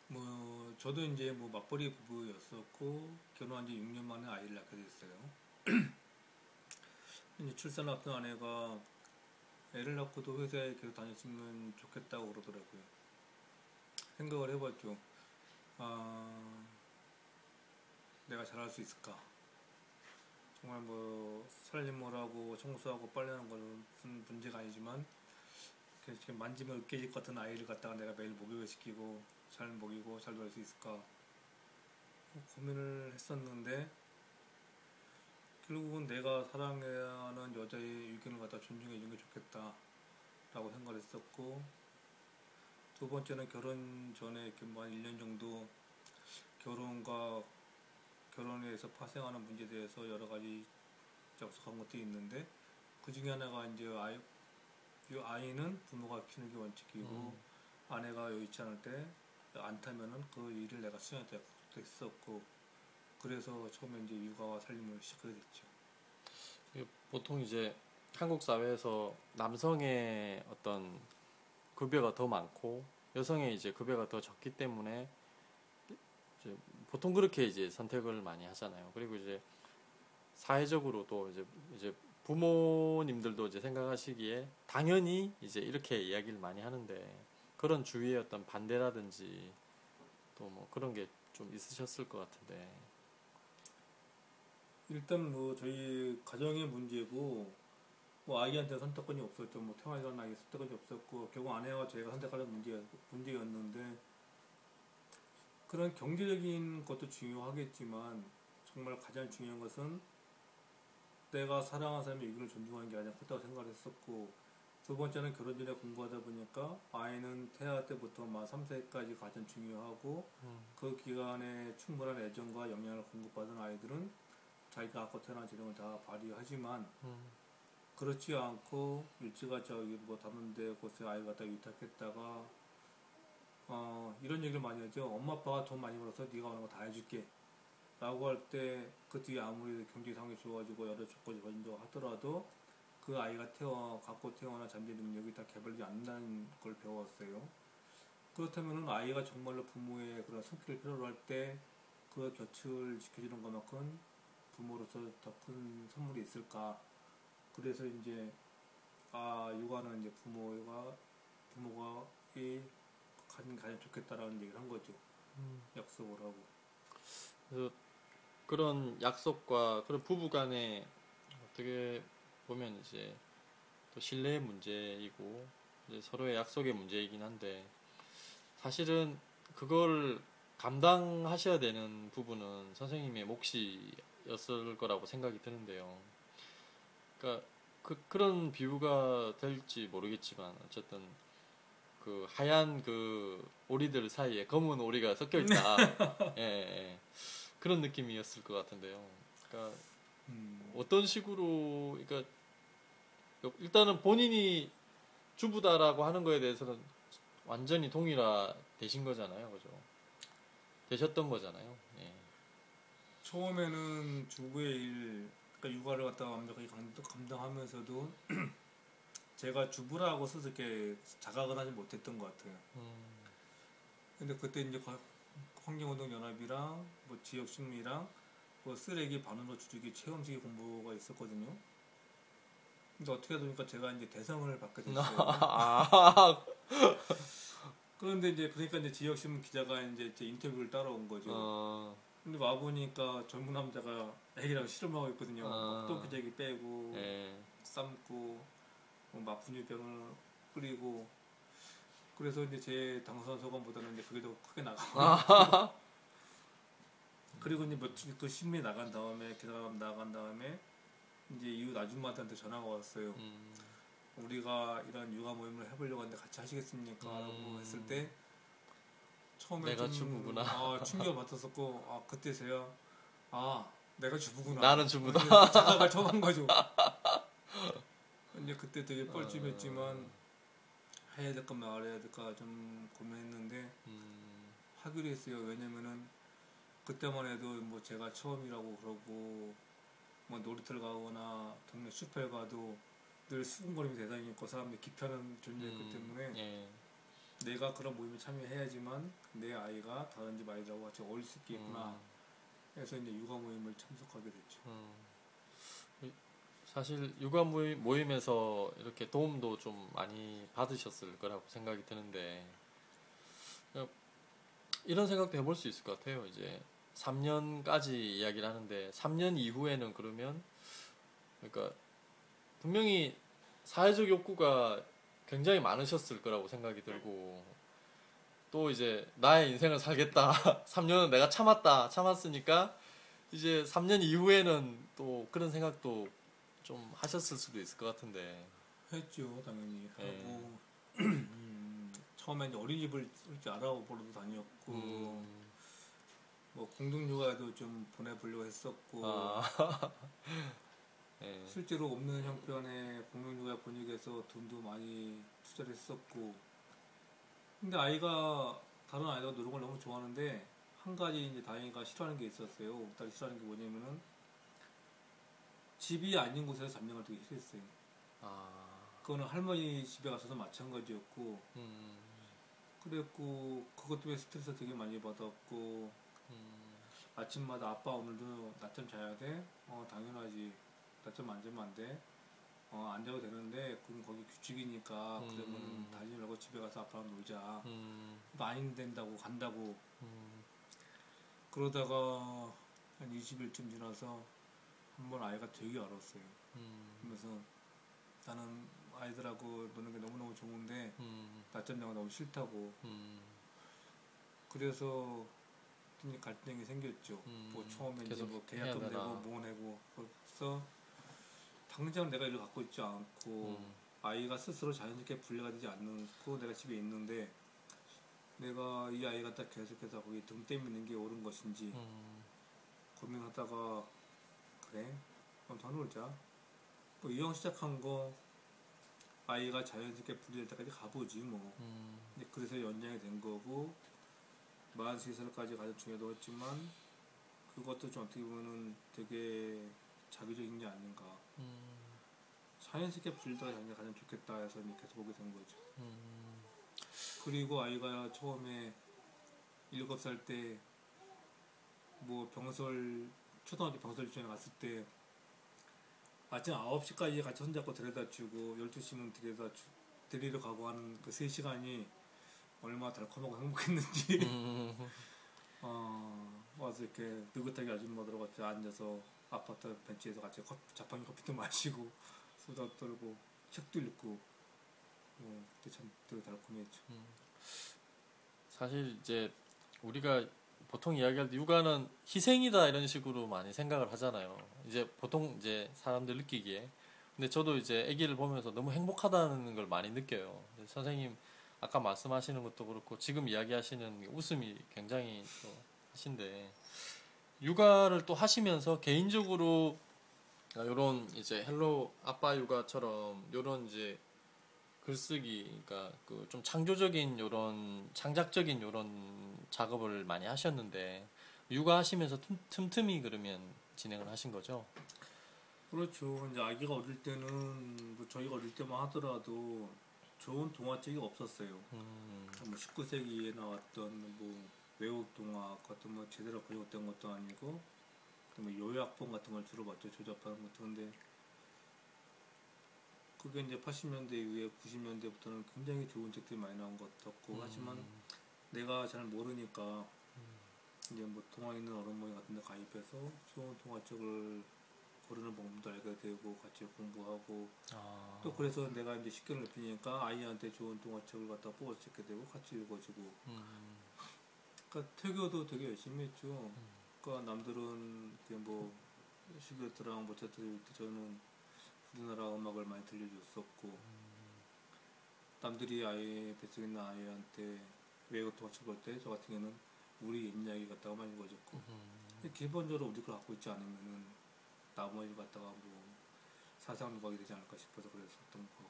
뭐 저도 이제 뭐 맞벌이 부부였었고 결혼한 지 6년 만에 아이를 낳게 됐어요. 이제 출산 앞둔 아내가 애를 낳고도 회사에 계속 다녔으면 좋겠다고 그러더라고요. 생각을 해봤죠. 아, 내가 잘할 수 있을까? 정말 뭐 살림을 하고 청소하고 빨래하는 건 문제가 아니지만 이렇게 만지면 으깨질 것 같은 아이를 갖다가 내가 매일 목욕을 시키고 잘 먹이고 잘 놀 수 있을까? 고민을 했었는데 결국은 내가 사랑하는 여자의 의견을 갖다 존중해 주는 게 좋겠다라고 생각을 했었고, 두 번째는 결혼 전에 이렇게 뭐한 1년 정도 결혼과 결혼에 서 파생하는 문제에 대해서 여러 가지 약속한 것도 있는데, 그 중에 하나가 이제 이 아이는 부모가 키우는 게 원칙이고 아내가 여의치 않을 때 안 타면은 그 일을 내가 수행하도록 했었고, 그래서 처음에 이제 육아와 살림을 시작하게 됐죠. 보통 이제 한국 사회에서 남성의 어떤 급여가 더 많고 여성의 이제 급여가 더 적기 때문에 이제 보통 그렇게 이제 선택을 많이 하잖아요. 그리고 이제 사회적으로도 이제 부모님들도 이제 생각하시기에 당연히 이제 이렇게 이야기를 많이 하는데 그런 주위의 어떤 반대라든지 또 뭐 그런 게 좀 있으셨을 것 같은데. 일단 뭐 저희 가정의 문제고, 뭐 아이한테 선택권이 없었죠. 뭐 태어나는 아이 선택권이 없었고, 결국 아내와 저희가 선택하는 문제였는데, 그런 경제적인 것도 중요하겠지만 정말 가장 중요한 것은 내가 사랑하는 사람의 의견을 존중하는 게 가장 컸다고 생각을 했었고, 두 번째는 결혼 전에 공부하다 보니까 아이는 태아 때부터 막 3세까지 가장 중요하고, 그 기간에 충분한 애정과 영향을 공급받은 아이들은 자기가 갖고 태어난 재능을 다 발휘하지만, 그렇지 않고 일찌감치 뭐 다른 데 곳에 아이 갖다 위탁했다가 이런 얘기를 많이 하죠. 엄마 아빠가 돈 많이 벌어서 네가 원하는 거 다 해줄게 라고 할 때, 그 뒤에 아무리 경제 상황이 좋아지고 여러 조건이 벌어진다고 하더라도 그 아이가 갖고 태어나 잠재 능력이 다 개발되지 않는다는 걸 배웠어요. 그렇다면 아이가 정말로 부모의 그런 손길을 필요로 할 때 그 곁을 지켜주는 것만큼 부모로서 더 큰 선물이 있을까. 그래서 이제 육아는 이제 부모가 이 가장 좋겠다라는 얘기를 한 거죠. 약속을 하고. 그래서 그런 약속과 그런 부부간에 어떻게 보면 이제 또 신뢰의 문제이고 이제 서로의 약속의 문제이긴 한데, 사실은 그걸 감당하셔야 되는 부분은 선생님의 몫이었을 거라고 생각이 드는데요. 그러니까 그런 비유가 될지 모르겠지만 어쨌든 그 하얀 그 오리들 사이에 검은 오리가 섞여 있다. 예, 예. 그런 느낌이었을 것 같은데요. 그러니까 어떤 식으로, 그러니까 일단은 본인이 주부다라고 하는 거에 대해서는 완전히 동일화되신 거잖아요, 그죠? 되셨던 거잖아요. 예. 처음에는 주부의 일, 그러니까 육아를 갖다가 완벽하게 감당하면서도 제가 주부라고 스스로 이렇게 자각을 하지 못했던 것 같아요. 근데 그때 이제 환경운동연합이랑 뭐 지역신문이랑 뭐 쓰레기 바늘로 줄이기 체험식의 공부가 있었거든요. 근데 어떻게 하다 보니까 제가 이제 대상을 받게 됐어요. 그런데 이제 그러니까 이제 지역신문 기자가 이제 제 인터뷰를 따라온 거죠. 근데 와 보니까 젊은 남자가 애기랑 실험하고 있거든요. 막 똥기저귀 빼고 삶고 막 분유병을 끓이고. 그래서 이제 제 당선 소감보다는 이제 그게 더 크게 나가고. 그리고 이제 그 신문이 나간 다음에 기사가 나간 다음에 이제 이웃 아줌마한테 전화가 왔어요. 우리가 이런 육아 모임을 해보려고 하는데 같이 하시겠습니까? 라고 했을 때 처음에 내가 좀 주부구나. 충격을 받았었고, 그때서야 내가 주부구나. 나는 주부다. 자각을 처음 한 거죠. 이제 그때 되게 뻘쭘했지만 해야 될까 말아야 될까 좀 고민했는데 하기로 했어요. 왜냐면은 그때만 해도 뭐 제가 처음이라고 그러고 뭐 놀이터를 가거나 동네 슈퍼에 가도 늘 수군거림이 대상이었고 사람들이 기피하는 존재였기 때문에 내가 그런 모임에 참여해야지만 내 아이가 다른 집 아이들하고 같이 어울릴 수 있겠구나 해서 이제 육아 모임을 참석하게 됐죠. 사실 육아 모임에서 이렇게 도움도 좀 많이 받으셨을 거라고 생각이 드는데 이런 생각도 해볼 수 있을 것 같아요. 이제 3년까지 이야기를 하는데 3년 이후에는 그러면 그러니까 분명히 사회적 욕구가 굉장히 많으셨을 거라고 생각이 들고 또 이제 나의 인생을 살겠다. 3년은 내가 참았으니까 이제 3년 이후에는 또 그런 생각도 좀 하셨을 수도 있을 것 같은데. 했죠, 당연히. 예. 하고 처음에 이제 어린이집을 이렇게 알아보러도 다녔고 뭐 공동육아에도 좀 보내보려고 했었고 예. 실제로 없는 형편에 공동육아 번역해서 돈도 많이 투자를 했었고 근데 아이가 다른 아이가 노는 걸 너무 좋아하는데 한 가지 이제 다행히가 싫어하는 게 있었어요. 딸이 싫어하는 게 뭐냐면은 집이 아닌 곳에서 잠량을 되게 싫어했어요. 그거는 할머니 집에 가서도 마찬가지였고 그랬고 그것 때문에 스트레스 되게 많이 받았고 아침마다 아빠 오늘도 낮잠 자야 돼? 당연하지. 낮잠 안 자면 안 돼. 안 자도 되는데 그럼 거기 규칙이니까 그러면은 다니지 말고 집에 가서 아빠랑 놀자. 많이 된다고 간다고. 그러다가 한 20일쯤 지나서 한번 아이가 되게 알았어요. 그러면서 나는 아이들하고 노는 게 너무너무 좋은데 낮잠 자가 너무 싫다고. 그래서 갈등이 생겼죠. 뭐 처음에 이제 뭐 계약금 내고 뭐 내고 그래서 당장 내가 일을 갖고 있지 않고 아이가 스스로 자연스럽게 분리가 되지 않고 내가 집에 있는데 내가 이 아이가 딱 계속해서 거기 등 때미는 게 옳은 것인지 고민하다가 그래 그럼 더 놀자. 뭐 이왕 시작한 거 아이가 자연스럽게 분리될 때까지 가보지 뭐. 그래서 연장이 된 거고 43살까지 가장 중요했지만 그것도 좀 어떻게 보면은 되게 자기적인 게 아닌가. 자연스럽게 분리가 가장 좋겠다 해서 계속 보게 된 거죠. 그리고 아이가 처음에 7살 때 뭐 초등학교 병설 유치원에 갔을 때 아침 9시까지 같이 손잡고 데려다 주고 12시면 데리러 가고 하는 그 3시간이 얼마나 달콤하고 행복했는지 와서 이렇게 느긋하게 아줌마들하고 같이 앉아서 아파트 벤치에서 같이 자판기 커피도 마시고 수다 떨고 책도 읽고 그때 참 되게 달콤했죠. 사실 이제 우리가 보통 이야기할 때 육아는 희생이다 이런 식으로 많이 생각을 하잖아요. 이제 보통 이제 사람들 느끼기에. 근데 저도 이제 아기를 보면서 너무 행복하다는 걸 많이 느껴요. 선생님 아까 말씀하시는 것도 그렇고 지금 이야기하시는 웃음이 굉장히 또 하신데 육아를 또 하시면서 개인적으로 이런 이제 헬로 아빠 육아처럼 이런 이제 글쓰기, 그러니까 그 좀 창조적인 요런 창작적인 요런 작업을 많이 하셨는데 육아하시면서 틈틈이 그러면 진행을 하신 거죠? 그렇죠. 이제 아기가 어릴 때는 뭐 저희가 어릴 때만 하더라도 좋은 동화책이 없었어요. 뭐 19세기에 나왔던 뭐 외국 동화 같은 뭐 제대로 번역된 것도 아니고 뭐 요약본 같은 걸 주로 봤죠. 조잡하는 것도. 근데 그게 이제 80년대 이후에 90년대부터는 굉장히 좋은 책들이 많이 나온 것 같았고 하지만 내가 잘 모르니까 이제 뭐 동화 있는 어른 모임 같은 데 가입해서 좋은 동화책을 고르는 방법도 알게 되고 같이 공부하고 또 그래서 내가 이제 식견을 넓히니까 아이한테 좋은 동화책을 갖다 뽑아 쓰게 되고 같이 읽어주고 그러니까 태교도 되게 열심히 했죠. 그러니까 남들은 뭐 슈베르트랑 모차르트 때 저는 우리나라 음악을 많이 들려줬었고 남들이 아이 뱃속에 있는 아이한테 외국 동화책 볼 때 저 같은 경우는 우리 옛 이야기 갖다가 많이 읽어줬고 기본적으로 우리 걸 갖고 있지 않으면은 나머지 갖다가 뭐 사상 누각이 되지 않을까 싶어서 그랬었던 거.